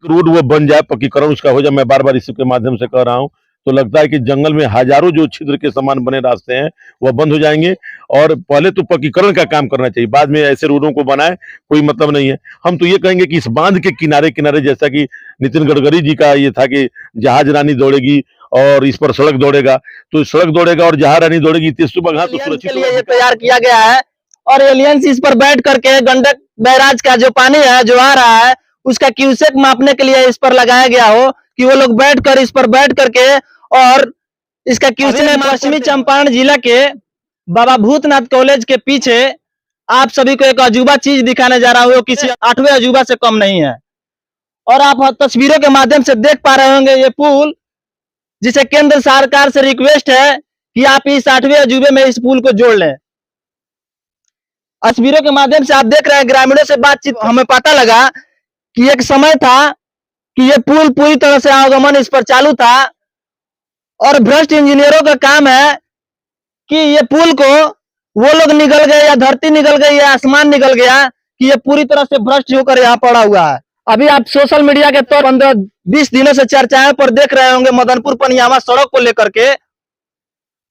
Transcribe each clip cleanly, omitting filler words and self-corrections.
Road वो बन जाए, पक्कीकरण उसका हो जाए, मैं बार बार इसी के माध्यम से कह रहा हूँ, तो लगता है कि जंगल में हजारों जो छिद्र के समान बने रास्ते हैं वह बंद हो जाएंगे। और पहले तो पक्कीकरण का काम करना चाहिए, बाद में ऐसे रोडों को बनाए, कोई मतलब नहीं है। हम तो ये कहेंगे कि इस बांध के किनारे किनारे, जैसा कि नितिन गडकरी जी का ये था कि जहाज रानी दौड़ेगी और इस पर सड़क दौड़ेगा, तो सड़क दौड़ेगा और जहाज रानी दौड़ेगी, तो बगहा तो सुरक्षित के लिए ये तैयार किया गया है। और एलियंस इस पर बैठ करके गंडक बैराज का जो पानी है जो आ रहा है उसका क्यूसेक मापने के लिए इस पर लगाया गया हो, कि वो लोग बैठकर इस पर बैठ करके और इसका क्यूसेक। पश्चिमी चंपारण जिला के बाबा भूतनाथ कॉलेज के पीछे आप सभी को एक अजूबा चीज दिखाने जा रहा हूँ, किसी 8वें अजूबा से कम नहीं है। और आप तस्वीरों के माध्यम से देख पा रहे होंगे ये पुल, जिसे केंद्र सरकार से रिक्वेस्ट है कि आप इस 8वें अजूबे में इस पुल को जोड़ लें। तस्वीरों के माध्यम से आप देख रहे हैं, ग्रामीणों से बातचीत हमें पता लगा कि एक समय था कि ये पुल पूरी तरह से आवागमन इस पर चालू था, और भ्रष्ट इंजीनियरों का काम है कि ये पुल को वो लोग निकल गए या धरती निकल गई या आसमान निकल गया, कि ये पूरी तरह से भ्रष्ट होकर यहाँ पड़ा हुआ है। अभी आप सोशल मीडिया के तौर 15-20 दिनों से चर्चाएं पर देख रहे होंगे मदनपुर पनियावा सड़क को लेकर के,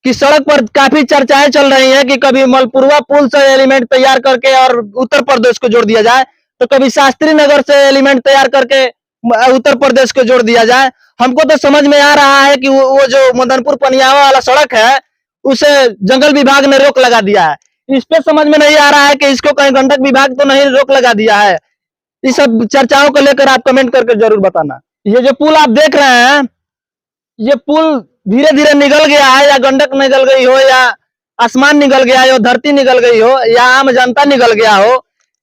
कि सड़क पर काफी चर्चाएं चल रही हैं कि कभी मलपुरवा पुल से एलिमेंट तैयार करके और उत्तर प्रदेश को जोड़ दिया जाए, तो कभी शास्त्री नगर से एलिमेंट तैयार करके उत्तर प्रदेश को जोड़ दिया जाए। हमको तो समझ में आ रहा है कि वो जो मदनपुर पनियावा वाला सड़क है उसे जंगल विभाग ने रोक लगा दिया है। इस पे समझ में नहीं आ रहा है कि इसको कहीं गंडक विभाग तो नहीं रोक लगा दिया है। इस सब चर्चाओं को लेकर आप कमेंट करके जरूर बताना। ये जो पुल आप देख रहे हैं, ये पुल धीरे धीरे निकल गया है, या गंडक निकल गई हो, या आसमान निकल गया हो, धरती निकल गई हो, या आम जनता निकल गया हो।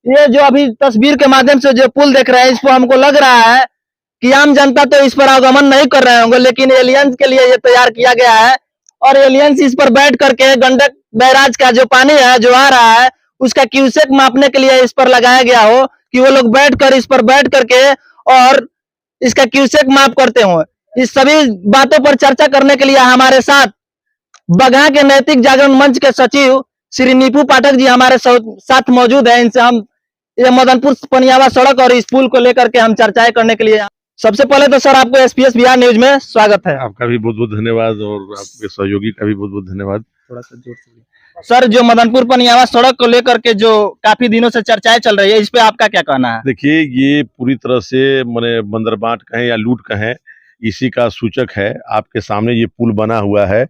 ये जो अभी तस्वीर के माध्यम से जो पुल देख रहे हैं, इस पर हमको लग रहा है कि आम जनता तो इस पर आगमन नहीं कर रहे होंगे, लेकिन एलियंस के लिए ये तैयार किया गया है। और एलियंस इस पर बैठ करके गंडक बैराज का जो पानी है जो आ रहा है उसका क्यूसेक मापने के लिए इस पर लगाया गया हो, कि वो लोग बैठकर इस पर बैठ करके और इसका क्यूसेक माप करते हो। इस सभी बातों पर चर्चा करने के लिए हमारे साथ बगहा के नैतिक जागरण मंच के सचिव श्री नीपू पाठक जी हमारे साथ मौजूद है। इनसे हम ये मदनपुर पनियावा सड़क और इस पुल को लेकर के हम चर्चाएं करने के लिए। सबसे पहले तो सर आपको एसपीएस बिहार न्यूज में स्वागत है। आपका भी बहुत बहुत धन्यवाद और आपके सहयोगी का भी बहुत बहुत धन्यवाद। थोड़ा सा जोर से सर, जो मदनपुर पनियावा सड़क को लेकर के जो काफी दिनों से चर्चाएं चल रही है, इस पे आपका क्या कहना है? देखिए, ये पूरी तरह से माने बंदरबाट कहें या लूट कहें, इसी का सूचक है। आपके सामने ये पुल बना हुआ है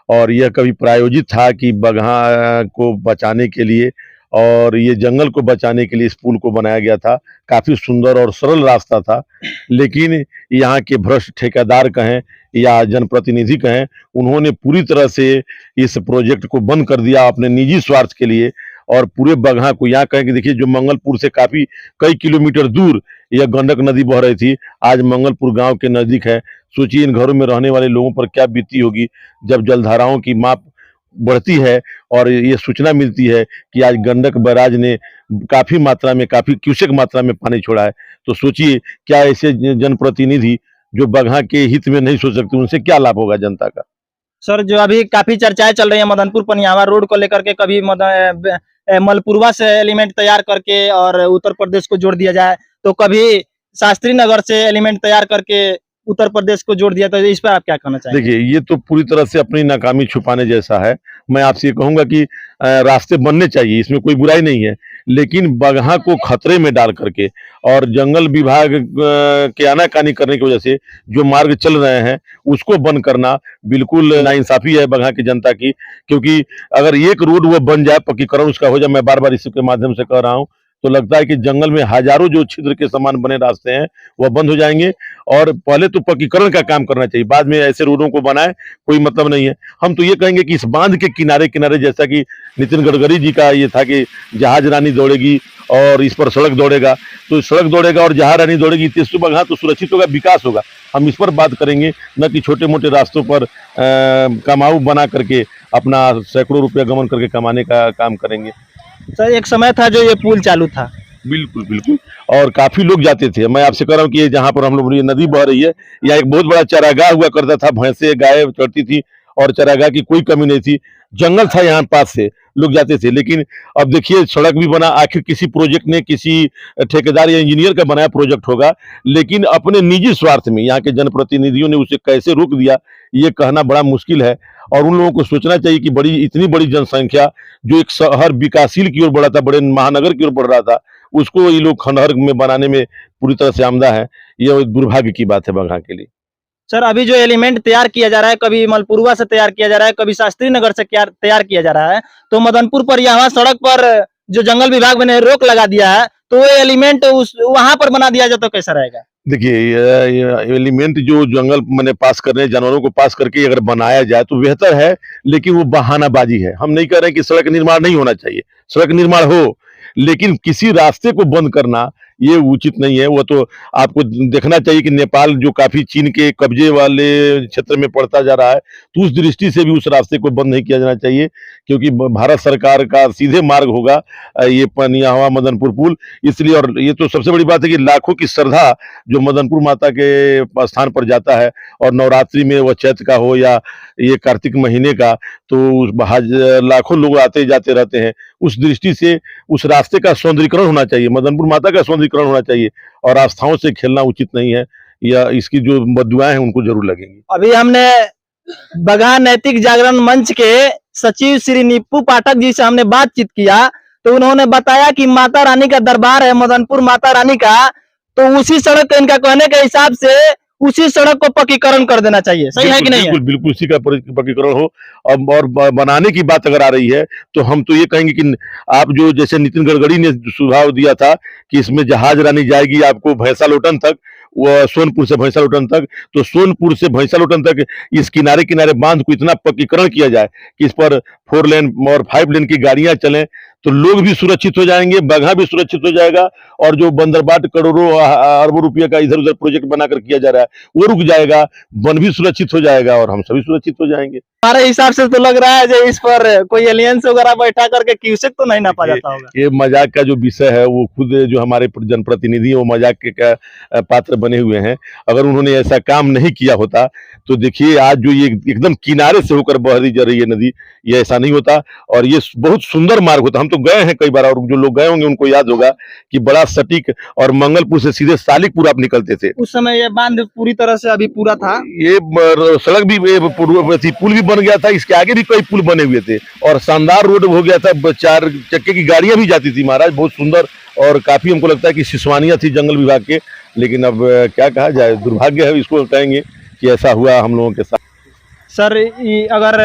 और यह कभी प्रायोजित था कि बगहा को बचाने के लिए और ये जंगल को बचाने के लिए इस पुल को बनाया गया था। काफ़ी सुंदर और सरल रास्ता था, लेकिन यहाँ के भ्रष्ट ठेकेदार कहें या जनप्रतिनिधि कहें, उन्होंने पूरी तरह से इस प्रोजेक्ट को बंद कर दिया अपने निजी स्वार्थ के लिए। और पूरे बगहा को यहाँ कहें कि देखिए, जो मंगलपुर से काफ़ी कई किलोमीटर दूर यह गंडक नदी बह रही थी, आज मंगलपुर गांव के नज़दीक है। सोचिए इन घरों में रहने वाले लोगों पर क्या बीती होगी जब जलधाराओं की माप बढ़ती है और ये सूचना मिलती है कि आज गंडक बैराज ने काफ़ी मात्रा में, काफ़ी क्यूसेक मात्रा में पानी छोड़ा है। तो सोचिए, क्या ऐसे जनप्रतिनिधि जो बगहा के हित में नहीं सोच सकते, उनसे क्या लाभ होगा जनता का। सर, जो अभी काफी चर्चाएं चल रही है मदनपुर पनियावा रोड को लेकर के, कभी मलपुरवा से एलिमेंट तैयार करके और उत्तर प्रदेश को जोड़ दिया जाए, तो कभी शास्त्री नगर से एलिमेंट तैयार करके उत्तर प्रदेश को जोड़ दिया, तो इस पर आप क्या कहना चाहेंगे? देखिए, ये तो पूरी तरह से अपनी नाकामी छुपाने जैसा है। मैं आपसे ये कहूंगा कि रास्ते बनने चाहिए, इसमें कोई बुराई नहीं है, लेकिन बगहा को खतरे में डाल करके और जंगल विभाग के आनाकानी करने की वजह से जो मार्ग चल रहे हैं उसको बंद करना बिल्कुल नाइंसाफी है बगहा की जनता की। क्योंकि अगर एक रोड वो बन जाए, पक्कीकरण उसका हो जाए, मैं बार बार इसी के माध्यम से कह रहा हूँ, तो लगता है कि जंगल में हजारों जो छिद्र के समान बने रास्ते हैं वह बंद हो जाएंगे। और पहले तो पक्कीकरण का काम करना चाहिए, बाद में ऐसे रोडों को बनाए, कोई मतलब नहीं है। हम तो ये कहेंगे कि इस बांध के किनारे किनारे, जैसा कि नितिन गडकरी जी का ये था कि जहाज रानी दौड़ेगी और इस पर सड़क दौड़ेगा, तो सड़क दौड़ेगा और जहाज रानी दौड़ेगी, तो बगहा तो सुरक्षित होगा, विकास होगा। हम इस पर बात करेंगे, न कि छोटे मोटे रास्तों पर कमाऊ बना करके अपना सैकड़ों रुपया गमन करके कमाने का काम करेंगे। सर, एक समय था जो ये पुल चालू था। बिल्कुल बिल्कुल, और काफी लोग जाते थे। मैं आपसे कह रहा हूँ कि जहाँ पर हम लोग ये नदी बह रही है, यहाँ एक बहुत बड़ा चरागाह हुआ करता था, भैंसे गाय चढ़ती थी और चारागाह की कोई कमी नहीं थी। जंगल था यहाँ पास से, लोग जाते थे। लेकिन अब देखिए सड़क भी बना, आखिर किसी प्रोजेक्ट ने किसी ठेकेदार या इंजीनियर का बनाया प्रोजेक्ट होगा, लेकिन अपने निजी स्वार्थ में यहाँ के जनप्रतिनिधियों ने उसे कैसे रोक दिया, ये कहना बड़ा मुश्किल है। और उन लोगों को सोचना चाहिए कि इतनी बड़ी जनसंख्या जो एक शहर विकासशील की ओर बढ़ा था, बड़े महानगर की ओर बढ़ रहा था, उसको ये लोग खंडहर में बनाने में पूरी तरह से आमदा है। यह दुर्भाग्य की बात है बगहा के लिए। सर अभी जो एलिमेंट तैयार किया जा रहा है, कभी मलपुरवा से तैयार किया जा रहा है, कभी शास्त्री नगर से तैयार किया जा रहा है, तो मदनपुर पर यहाँ सड़क पर जो जंगल विभाग ने रोक लगा दिया है, तो वो एलिमेंट उस वहां पर बना दिया जाए तो कैसा रहेगा? देखिए ये एलिमेंट जो जंगल मैंने पास करने, जानवरों को पास करके अगर बनाया जाए तो बेहतर है, लेकिन वो बहानाबाजी है। हम नहीं कह रहे कि सड़क निर्माण नहीं होना चाहिए, सड़क निर्माण हो, लेकिन किसी रास्ते को बंद करना ये उचित नहीं है। वो तो आपको देखना चाहिए कि नेपाल जो काफी चीन के कब्जे वाले क्षेत्र में पड़ता जा रहा है, तो उस दृष्टि से भी उस रास्ते को बंद नहीं किया जाना चाहिए, क्योंकि भारत सरकार का सीधे मार्ग होगा ये पनियाहवा मदनपुर पुल। इसलिए, और ये तो सबसे बड़ी बात है कि लाखों की श्रद्धा जो मदनपुर माता के स्थान पर जाता है, और नवरात्रि में वह चैत्र का हो या ये कार्तिक महीने का, तो लाखों लोग आते जाते रहते हैं। उस दृष्टि से उस रास्ते का सौंदर्यीकरण होना चाहिए, मदनपुर माता का सौंदर्यीकरण होना चाहिए, और आस्थाओं से खेलना उचित नहीं है, या इसकी जो बददुआएं हैं उनको जरूर लगेंगी। अभी हमने बगहा नैतिक जागरण मंच के सचिव श्री निप्पू पाठक जी से हमने बातचीत किया, तो उन्होंने बताया कि माता रानी का दरबार है मदनपुर माता रानी का, तो उसी सड़क इनका कहने के हिसाब से उसी सड़क को पक्कीकरण कर देना चाहिए। सही है कि नहीं? बिल्कुल बिल्कुल उसी का पक्कीकरण हो। अब और बनाने की बात अगर आ रही है, तो हम तो ये कहेंगे कि आप जो जैसे नितिन गडकरी ने सुझाव दिया था कि इसमें जहाज रानी जाएगी आपको भैंसालोटन तक, वो सोनपुर से भैंसालोटन तक, तो सोनपुर से भैंसालोटन तक इस किनारे किनारे बांध को इतना पक्कीकरण किया जाए कि इस पर 4 लेन और 5 लेन की गाड़ियां चलें, तो लोग भी सुरक्षित हो जाएंगे, बगहा भी सुरक्षित हो जाएगा, और जो बंदरबाट करोड़ों अरबों रुपये का इधर उधर प्रोजेक्ट बनाकर किया जा रहा है वो रुक जाएगा, वन भी सुरक्षित हो जाएगा, और हम सभी सुरक्षित हो जाएंगे। हमारे हिसाब से तो लग रहा है जो इस पर कोई एलियंस वगैरह बैठा करके क्यूसेक तो नहीं नापा जाता होगा। ये मजाक का जो विषय है, वो खुद जो हमारे जनप्रतिनिधि है वो मजाक के का पात्र बने हुए हैं। अगर उन्होंने ऐसा काम नहीं किया होता, तो देखिए आज जो ये एकदम किनारे से होकर बह जा रही है नदी, ये ऐसा नहीं होता, और ये बहुत सुंदर मार्ग होता। हम तो गए हैं कई बार, और जो लोग गए होंगे उनको याद होगा कि बड़ा सटीक, और मंगलपुर से सीधे सालिकपुर आप निकलते थे। उस समय ये बांध पूरी तरह से अभी पूरा था, ये सड़क भी पुल भी बन गया था, इसके आगे भी कई पुल बने हुए थे, और शानदार रोड हो गया था, 4 चक्के की गाड़ियां भी जाती थी महाराज, बहुत सुंदर। और काफी हमको लगता है कि सिसवानियां थी जंगल विभाग के, लेकिन अब क्या कहा जाए, दुर्भाग्य है, इसको कहेंगे कि ऐसा हुआ हम लोगों के साथ। सर अगर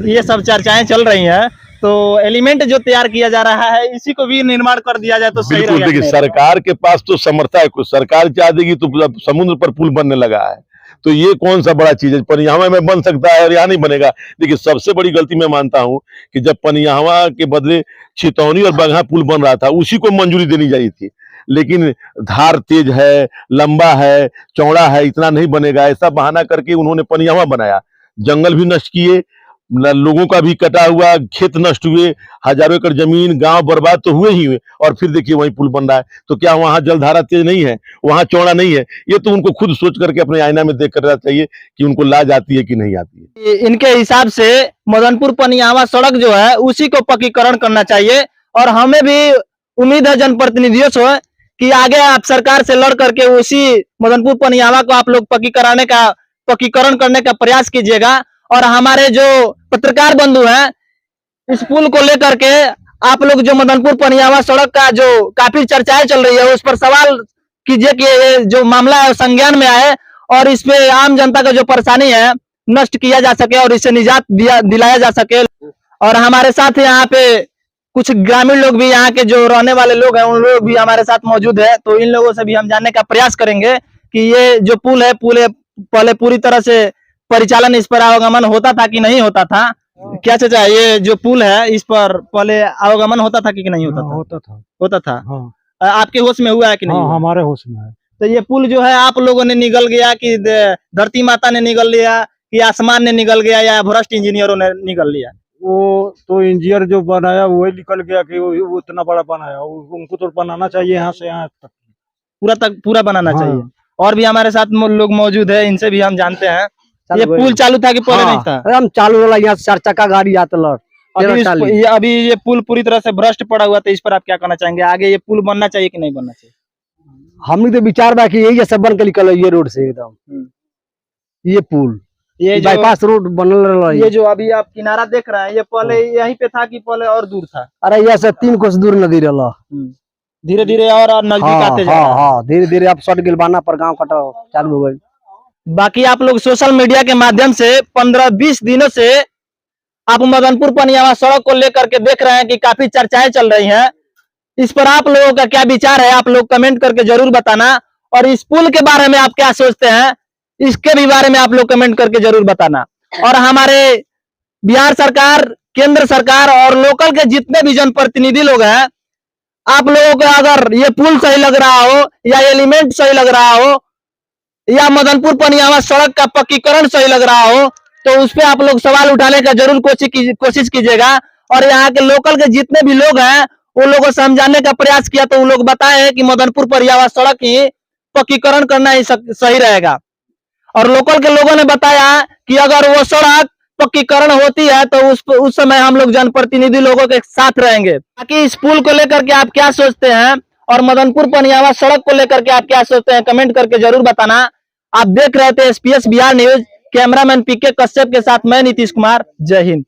ये सब चर्चाएं चल रही हैं, तो एलिमेंट जो तैयार किया जा रहा है इसी को भी निर्माण कर दिया जाए तो सही बिल्कुल, रहेगा। देखिए सरकार के पास तो समर्था है, कुछ सरकार चाह देगी तो समुद्र पर पुल बनने लगा है, तो ये कौन सा बड़ा चीज है, पनियाहवा में बन सकता है और यहाँ नहीं बनेगा। देखिए सबसे बड़ी गलती मैं मानता हूँ कि जब पनियाहवा के बदले छितौनी और बगहा पुल बन रहा था, उसी को मंजूरी देनी चाहिए थी, लेकिन धार तेज है, लंबा है, चौड़ा है, इतना नहीं बनेगा, ऐसा बहाना करके उन्होंने पनियाहवा बनाया, जंगल भी नष्ट किए, लोगों का भी कटा हुआ, खेत नष्ट हुए, हजारों एकड़ जमीन गांव बर्बाद तो हुए ही हुए, और फिर देखिए वहीं पुल बन रहा है। तो क्या वहां जलधारा तेज नहीं है, वहां चौड़ा नहीं है? ये तो उनको खुद सोच करके अपने आईना में देख कर रहना चाहिए कि उनको लाज आती है कि नहीं आती है। इनके हिसाब से मदनपुर पनियाहवा सड़क जो है उसी को पक्कीकरण करना चाहिए, और हमें भी उम्मीद है जनप्रतिनिधियों से कि आगे आप सरकार से लड़ करके उसी मदनपुर पनियाहवा को आप लोग पक्कीकरण करने का प्रयास कीजिएगा। और हमारे जो पत्रकार बंधु हैं, इस पुल को लेकर के आप लोग जो मदनपुर पनियाहवा सड़क का जो काफी चर्चाएं चल रही है उस पर सवाल कीजिए कि ये जो मामला है संज्ञान में आए, और इस पे आम जनता का जो परेशानी है नष्ट किया जा सके और इससे निजात दिलाया जा सके। और हमारे साथ यहाँ पे कुछ ग्रामीण लोग भी, यहाँ के जो रहने वाले लोग हैं उन लोग भी हमारे साथ मौजूद है, तो इन लोगों से भी हम जानने का प्रयास करेंगे कि ये जो पुल है पहले पूरी तरह से परिचालन इस पर आवागमन होता था कि नहीं होता था। क्या चाचा, ये जो पुल है इस पर पहले आवागमन होता था कि नहीं होता था? होता था। हाँ। आपके होश में हुआ है कि नहीं? हाँ, हमारे होश में है। तो ये पुल जो है आप लोगों ने निगल गया कि धरती माता ने निगल लिया, कि आसमान ने निगल गया, या भ्रष्ट इंजीनियरों ने निगल लिया? वो तो इंजीनियर जो बनाया वही निकल गया कि वो इतना बड़ा बनाया, उनको तो बनाना चाहिए यहाँ से यहाँ तक पूरा बनाना हाँ। चाहिए। और भी हमारे साथ लोग मौजूद है, इनसे भी हम जानते हैं। ये पुल चालू था कि पहले नहीं था? हम चालू वाला यहाँ 4 चक्का गाड़ी आता लड़ अभी ये पुल पूरी तरह से भ्रष्ट पड़ा हुआ था, इस पर आप क्या कहना चाहेंगे? आगे ये पुल बनना चाहिए कि नहीं बनना चाहिए? हमने तो विचार बा कि यही सब बन के निकल ये रोड से एकदम ये पुल ये जो बाईपास रोड बनल रहा ये जो अभी आप किनारा देख रहे हैं, ये पहले यहीं पे था कि पहले और दूर था? अरे यहाँ से 3 कोस दूर नदी रहा। धीरे धीरे और नजदीक आते जा रहा है। हाँ धीरे धीरे अब सट गिल बाना पर गाँव कटा चालू हो गई। बाकी आप लोग सोशल मीडिया के माध्यम से 15-20 दिनों से आप मदनपुर पनियावा सड़क को लेकर के देख रहे हैं कि काफी चर्चाएं चल रही हैं। इस पर आप लोगों का क्या विचार है, आप लोग कमेंट करके जरूर बताना। और इस पुल के बारे में आप क्या सोचते हैं, इसके भी बारे में आप लोग कमेंट करके जरूर बताना। और हमारे बिहार सरकार, केंद्र सरकार और लोकल के जितने भी जनप्रतिनिधि लोग हैं, आप लोगों को अगर ये पुल सही लग रहा हो या एलिमेंट सही लग रहा हो या मदनपुर पनियावा सड़क का पक्कीकरण सही लग रहा हो, तो उस पे आप लोग सवाल उठाने का जरूर कोशिश कीजिएगा। और यहाँ के लोकल के जितने भी लोग हैं उन लोगों को समझाने का प्रयास किया तो उन लोग बताए कि मदनपुर पनियावा सड़क ही पक्कीकरण करना ही सही रहेगा। और लोकल के लोगों ने बताया कि अगर वो सड़क पक्कीकरण होती है तो उस समय हम लोग जनप्रतिनिधि लोगों के साथ रहेंगे। बाकी इस पुल को लेकर के आप क्या सोचते हैं और मदनपुर पनियावा सड़क को लेकर के आप क्या सोचते हैं, कमेंट करके जरूर बताना। आप देख रहे थे SPS Bihar news, cameraman PK Kashyap के साथ मैं नीतीश कुमार। जय हिंद।